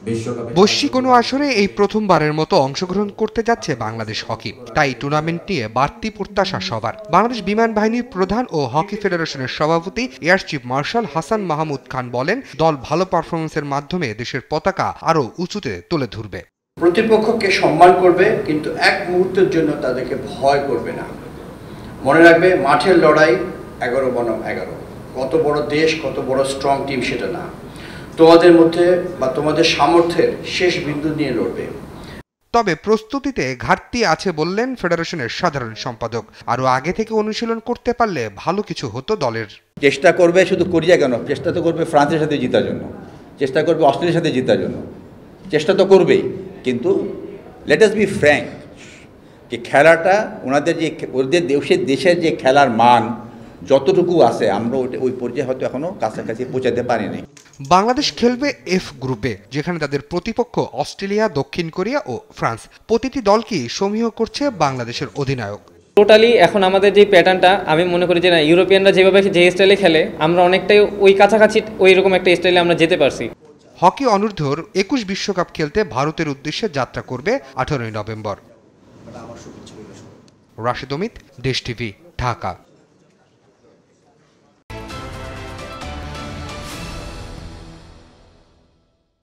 বৈশ্বিক কোনো আসরে এই প্রথমবারের মতো অংশগ্রহণ করতে যাচ্ছে বাংলাদেশ হকি, তাই টুর্নামেন্ট নিয়ে বাড়তি প্রত্যাশা সবার। বাংলাদেশ বিমান বাহিনীর প্রধান ও হকি ফেডারেশনের সভাপতি air chief marshal Hasan Mahmud Khan বলেন, দল ভালো পারফরমেন্সের মাধ্যমে দেশের পতাকা আরও উঁচুতে তুলে ধরবে। প্রতিপক্ষকে সম্মান করবে, কিন্তু এক মুহূর্তের জন্য তাদেরকে ভয় করবে না। মনে রাখবে, মাঠের লড়াই 11 বনাম 11। কত বড় দেশ, কত বড় স্ট্রং টিম সেটা না, তোমাদের মধ্যে বা তোমাদের সামর্থ্যের শেষ বিন্দু নিয়ে লড়বে। তবে প্রস্তুতিতে ঘাটতি আছে বললেন ফেডারেশনের সাধারণ সম্পাদক। আরও আগে থেকে অনুশীলন করতে পারলে ভালো কিছু হতো দলের। চেষ্টা করবে, শুধু কোরিয়া কেন, চেষ্টা তো করবে ফ্রান্সের সাথে জেতার জন্য, চেষ্টা করবে অস্ট্রেলিয়ার সাথে জেতার জন্য, চেষ্টা তো করবেই। কিন্তু লেট আস বি ফ্র্যাঙ্ক, যে খেলাটা ওদের দেশের যে খেলার মান যতটুকু আছে, আমরা ওই পর্যায়ে হয়তো এখনো কাছাকাছি পৌঁছাতে পারিনি। বাংলাদেশ খেলবে এফ গ্রুপে, যেখানে তাদের প্রতিপক্ষ অস্ট্রেলিয়া, দক্ষিণ কোরিয়া ও ফ্রান্স। প্রতিটি দলকেই সমীহ করছে বাংলাদেশের অধিনায়ক। টোটালি এখন আমাদের যে প্যাটার্নটা, আমি মনে করি যে না, ইউরোপিয়ানরা যেভাবে যে স্টাইলে খেলে, আমরা অনেকটাই ওই কাছাকাছি ওই রকম একটা স্টাইলে আমরা যেতে পারছি। হকি অনূর্ধ্বর 21 বিশ্বকাপ খেলতে ভারতের উদ্দেশ্যে যাত্রা করবে 18 নভেম্বর। রাশেদ অমিত, দেশ টিভি, ঢাকা।